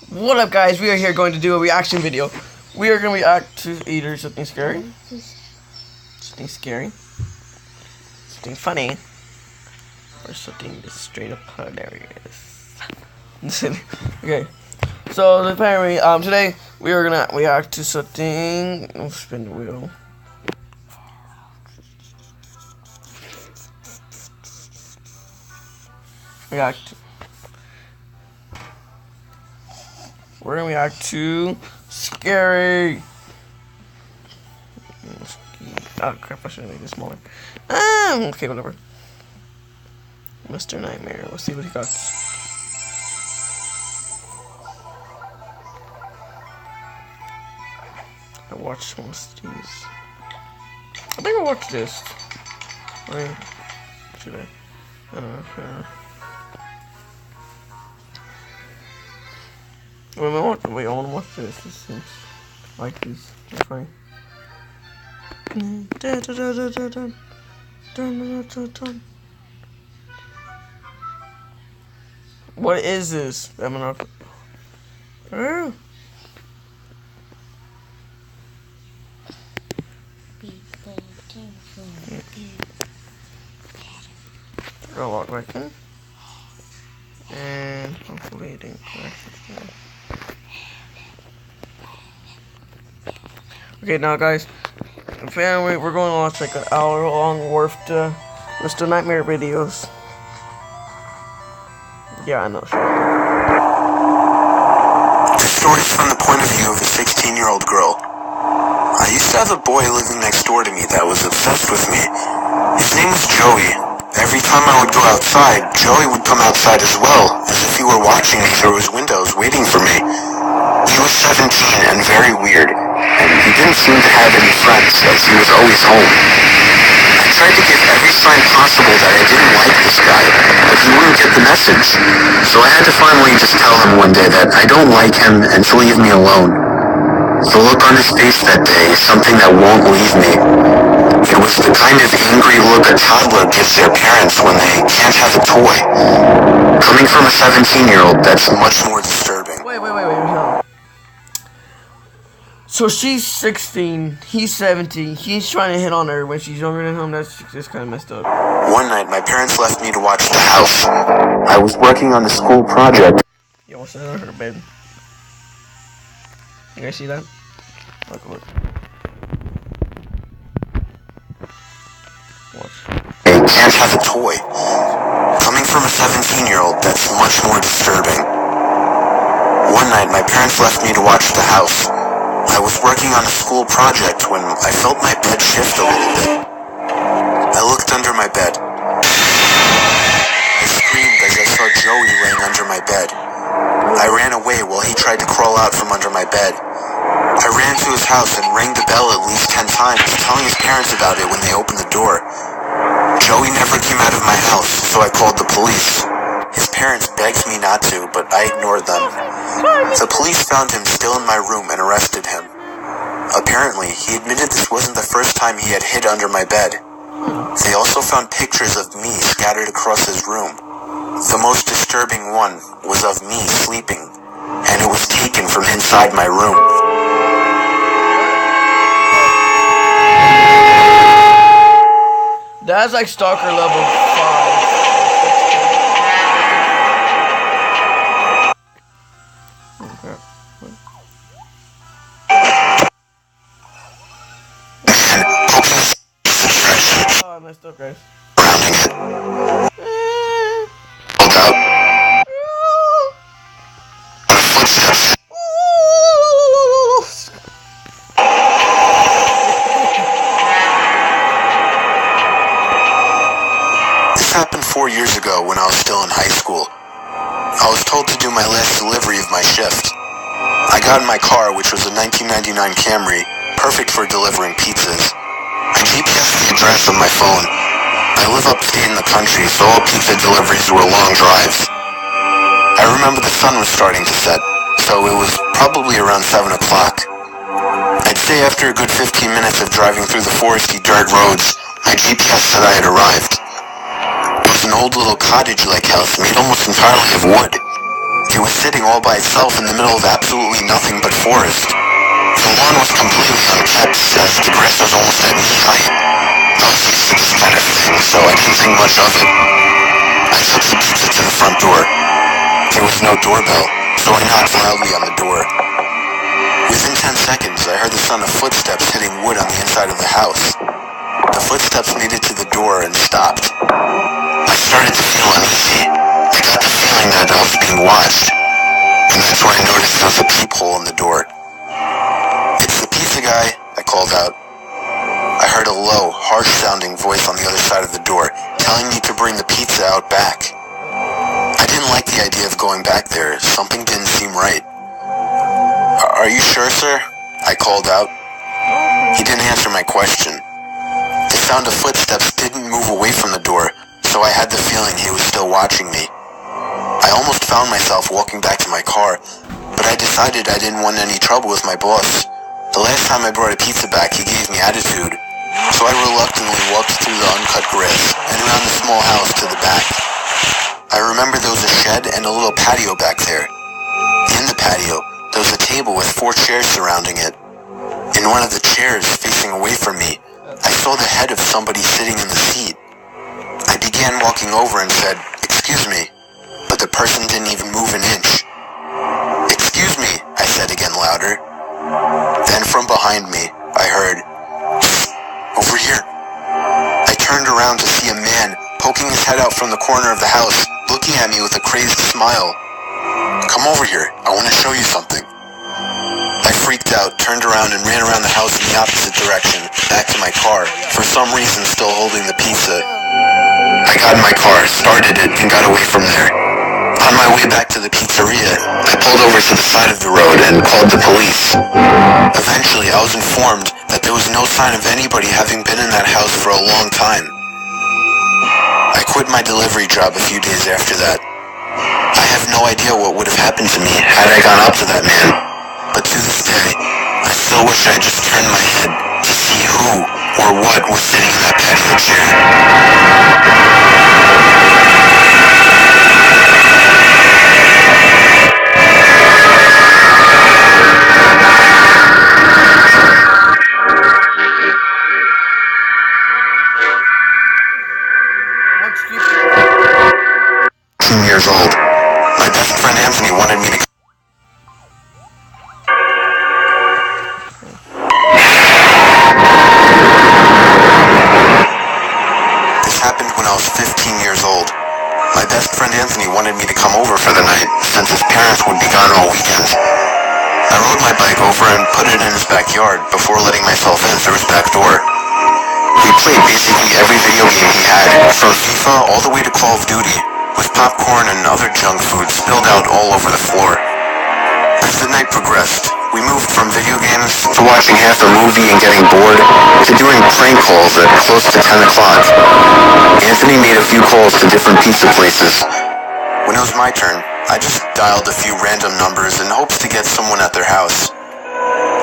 What up, guys? We are here going to do a reaction video. We are going to react to either something scary, something scary, something funny, or something just straight up hilarious. Okay, so apparently, today we are going to react to something. Oh, spin the wheel. We're gonna react to scary. Oh crap! I should have made this smaller. Okay, whatever. Mr. Nightmare. Let's see what he got. I watched one of these. I think I watched this. Wait, should I? Wait, I want to watch this. This seems like this. It's fine. What is this? I'm not. Oh. I'll walk right there. And hopefully it didn't crash. Okay, now guys, family, we're going to watch like an hour-long worth Mr. Nightmare videos. Yeah, I know. This story's from the point of view of a 16-year-old girl. I used to have a boy living next door to me that was obsessed with me. His name was Joey. Every time I would go outside, Joey would come outside as well, as if he were watching me through his windows, waiting for me. He was 17 and very weird, and he didn't seem to have any friends, as he was always home. I tried to give every sign possible that I didn't like this guy, but he wouldn't get the message. So I had to finally just tell him one day that I don't like him and to leave me alone. The look on his face that day is something that won't leave me. It was the kind of angry look a toddler gives their parents when they can't have a toy. Coming from a 17-year-old, that's much more disturbing. Wait, no. So she's 16, he's 17, he's trying to hit on her when she's younger than him. That's just kind of messed up. One night, my parents left me to watch the house. I was working on a school project. Yo, what's under her bed? You guys see that? Look. I can't have a toy. Coming from a 17-year-old, that's much more disturbing. One night, my parents left me to watch the house. I was working on a school project when I felt my bed shift a little bit. I looked under my bed. I screamed as I saw Joey laying under my bed. I ran away while he tried to crawl out from under my bed. I ran to his house and rang the bell at least 10 times, telling his parents about it when they opened the door. Joey never came out of my house, so I called the police. His parents begged me not to, but I ignored them. The police found him still in my room and arrested him. Apparently, he admitted this wasn't the first time he had hid under my bed. They also found pictures of me scattered across his room. The most disturbing one was of me sleeping, and it was taken from inside my room. That's like stalker level 5. Oh, I messed up, guys. This happened 4 years ago when I was still in high school. I was told to do my last delivery of my shift. I got in my car, which was a 1999 Camry, perfect for delivering pizzas. I GPSed the address on my phone. I live upstate in the country, so all pizza deliveries were long drives. I remember the sun was starting to set, so it was probably around 7 o'clock. I'd say after a good 15 minutes of driving through the foresty dirt roads, my GPS said I had arrived. It was an old little cottage-like house made almost entirely of wood. It was sitting all by itself in the middle of absolutely nothing but forest. The lawn was completely unkept, as the grass was almost at knee height. I was used to this kind of thing, so I didn't think much of it. I took the pizza to the front door. There was no doorbell, so I knocked loudly on the door. Within 10 seconds, I heard the sound of footsteps hitting wood on the inside of the house. The footsteps made it to the door and stopped. I started to feel uneasy. I got the feeling that I was being watched. And that's when I noticed there was a peephole in the door. "It's the pizza guy," I called out. I heard a low, harsh-sounding voice on the other side of the door, telling me to bring the pizza out back. I didn't like the idea of going back there. Something didn't seem right. "Are you sure, sir?" I called out. He didn't answer my question. The sound of footsteps didn't move away from the door, so I had the feeling he was still watching me. I almost found myself walking back to my car, but I decided I didn't want any trouble with my boss. The last time I brought a pizza back, he gave me attitude, so I reluctantly walked through the uncut grass and around the small house to the back. I remember there was a shed and a little patio back there. In the patio, there was a table with 4 chairs surrounding it. In one of the chairs, facing away from me, I saw the head of somebody sitting in the seat. I began walking over and said, "Excuse me," but the person didn't even move an inch. "Excuse me," I said again louder. Then from behind me, I heard, "Over here." I turned around to see a man poking his head out from the corner of the house, looking at me with a crazed smile. "Come over here, I want to show you something." I freaked out, turned around and ran around the house in the opposite direction, back to my car, for some reason still holding the pizza. I got in my car, started it, and got away from there. On my way back to the pizzeria, I pulled over to the side of the road and called the police. Eventually, I was informed that there was no sign of anybody having been in that house for a long time. I quit my delivery job a few days after that. I have no idea what would have happened to me had I gone up to that man. But to this day, I still wish I had just turned my head to see who or what was sitting in that patio chair. What's keeping 18 years old. My best friend Anthony wanted me to. This happened when I was 15 years old. My best friend Anthony wanted me to come over for the night, since his parents would be gone all weekend. I rode my bike over and put it in his backyard before letting myself in through his back door. We played basically every video game he had, from FIFA all the way to Call of Duty, with popcorn and other junk food spilled out all over the floor. As the night progressed, we moved from video games to watching half a movie and getting bored, to doing prank calls at close to 10 o'clock. Anthony made a few calls to different pizza places. When it was my turn, I just dialed a few random numbers in hopes to get someone at their house.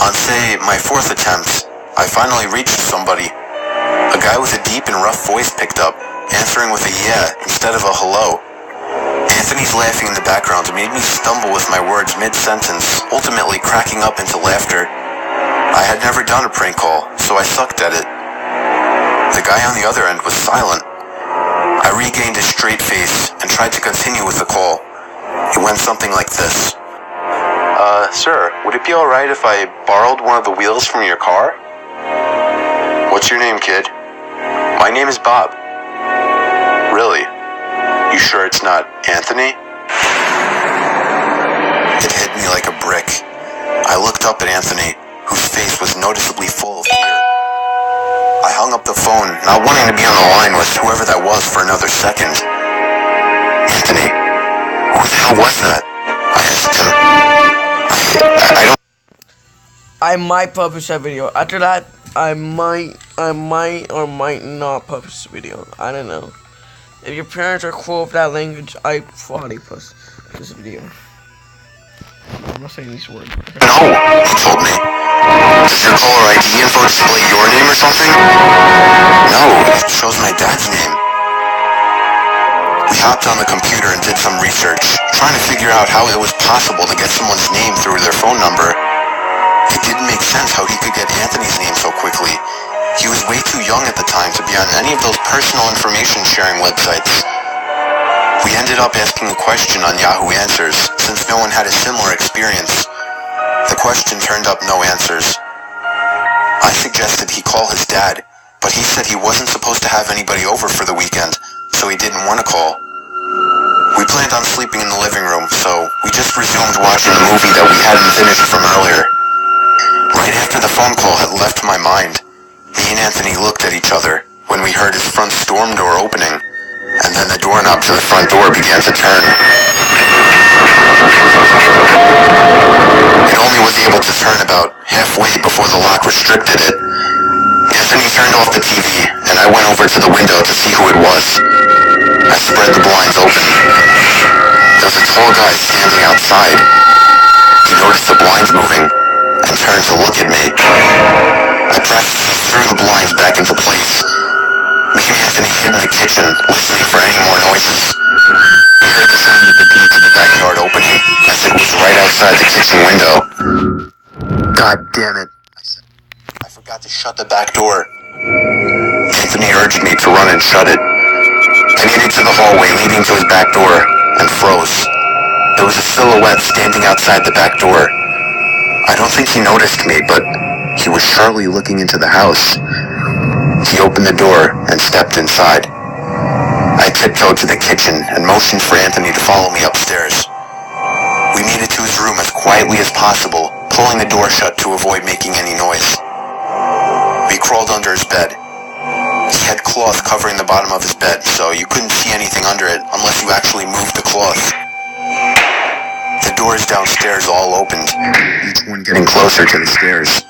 On, say, my 4th attempt, I finally reached somebody. A guy with a deep and rough voice picked up, answering with a yeah instead of a hello. Anthony's laughing in the background made me stumble with my words mid-sentence, ultimately cracking up into laughter. I had never done a prank call, so I sucked at it. The guy on the other end was silent. I regained a straight face and tried to continue with the call. It went something like this. Sir, would it be alright if I borrowed one of the wheels from your car? What's your name, kid? My name is Bob. Really? You sure it's not Anthony? It hit me like a brick. I looked up at Anthony, whose face was noticeably full of fear. I hung up the phone, not wanting to be on the line with whoever that was for another second. Anthony, who the hell was that? I asked him. I don't... I might publish that video. After that, I might or might not publish the video. I don't know. If your parents are cool with that language, I probably post this video. I'm not saying these words. No, he told me. Does your caller ID info display your name or something? No, it shows my dad's name. We hopped on the computer and did some research, trying to figure out how it was possible to get someone's name through their phone number. It didn't make sense how he could get Anthony's name so quickly. He was way too young at the time to be on any of those personal information sharing websites. We ended up asking a question on Yahoo Answers, since no one had a similar experience. The question turned up no answers. I suggested he call his dad, but he said he wasn't supposed to have anybody over for the weekend, so he didn't want to call. We planned on sleeping in the living room, so we just resumed watching the movie that we hadn't finished from earlier. Right after the phone call had left my mind, me and Anthony looked at each other when we heard his front storm door opening, and then the doorknob to the front door began to turn. It only was able to turn about halfway before the lock restricted it. Anthony turned off the TV, and I went over to the window to see who it was. I spread the blinds open. There was a tall guy standing outside. He noticed the blinds moving and turned to look at me. I practically threw the blinds back into place. Me and Anthony hid in the kitchen, listening for any more noises. We heard the sound of the gate to the backyard opening, as it was right outside the kitchen window. God damn it, I said. I forgot to shut the back door. Anthony urged me to run and shut it. I made it to the hallway leading to his back door, and froze. There was a silhouette standing outside the back door. I don't think he noticed me, but he was surely looking into the house. He opened the door and stepped inside. I tiptoed to the kitchen and motioned for Anthony to follow me upstairs. We made it to his room as quietly as possible, pulling the door shut to avoid making any noise. We crawled under his bed. He had cloth covering the bottom of his bed, so you couldn't see anything under it unless you actually moved the cloth. The doors downstairs all opened, each one getting closer to the stairs.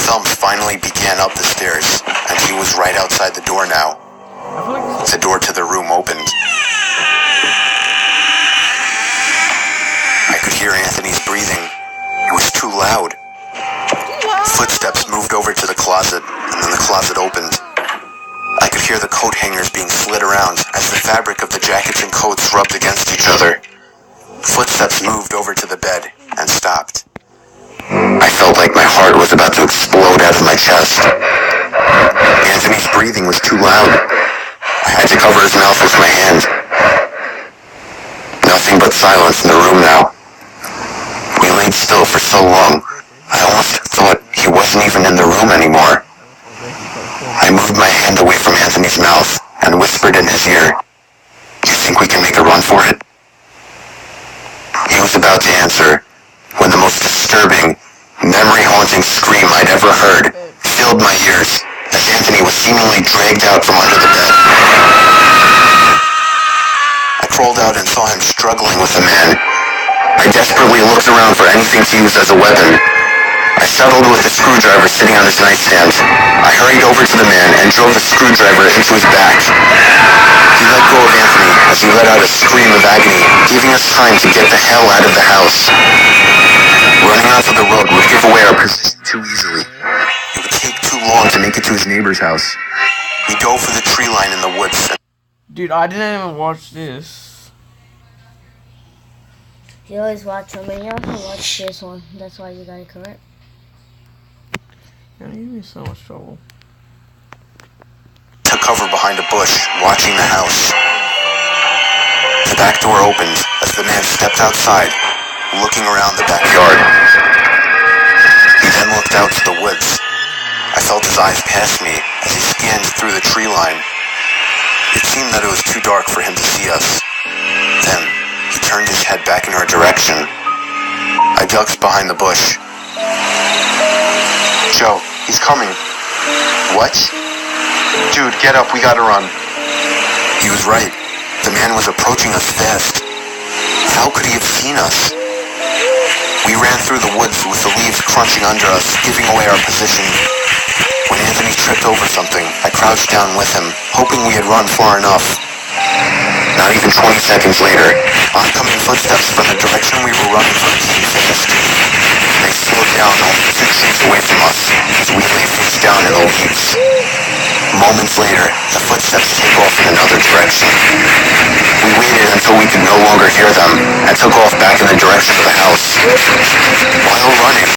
Thumps finally began up the stairs, and he was right outside the door now. The door to the room opened. I could hear Anthony's breathing. It was too loud. Footsteps moved over to the closet, and then the closet opened. I could hear the coat hangers being slid around as the fabric of the jackets and coats rubbed against each other. Footsteps moved over to the bed and stopped. I felt like my heart was about to explode out of my chest. Anthony's breathing was too loud. I had to cover his mouth with my hand. Nothing but silence in the room now. We laid still for so long, I almost thought he wasn't even in the room anymore. I moved my hand away from Anthony's mouth and whispered in his ear, "You think we can make a run for it?" He was about to answer when the most disturbing, memory-haunting scream I'd ever heard filled my ears as Anthony was seemingly dragged out from under the bed. I crawled out and saw him struggling with the man. I desperately looked around for anything to use as a weapon. I settled with the screwdriver sitting on his nightstand. I hurried over to the man and drove the screwdriver into his back. He let go of Anthony as he let out a scream of agony, giving us time to get the hell out of the house. Running onto the road would give away our position too easily. It would take too long to make it to his neighbor's house. We dove for the tree line in the woods. Dude, I didn't even watch this. You always watch them, and you also watch this one. That's why you got it correct. You're giving me so much trouble. Took cover behind a bush, watching the house. The back door opened as the man stepped outside, looking around the backyard. He then looked out to the woods. I felt his eyes pass me as he scanned through the tree line. It seemed that it was too dark for him to see us. Then, he turned his head back in our direction. I ducked behind the bush. "Joe, he's coming." "What?" "Dude, get up, we gotta run." He was right. The man was approaching us fast. How could he have seen us? We ran through the woods with the leaves crunching under us, giving away our position. When Anthony tripped over something, I crouched down with him, hoping we had run far enough. Not even 20 seconds later, oncoming footsteps from the direction we were running from came fast. They slowed down only 2 trees away from us as we lay face down in the leaves. Moments later, the footsteps take off in another direction. We waited until we could no longer hear them and took off back in the direction of the house.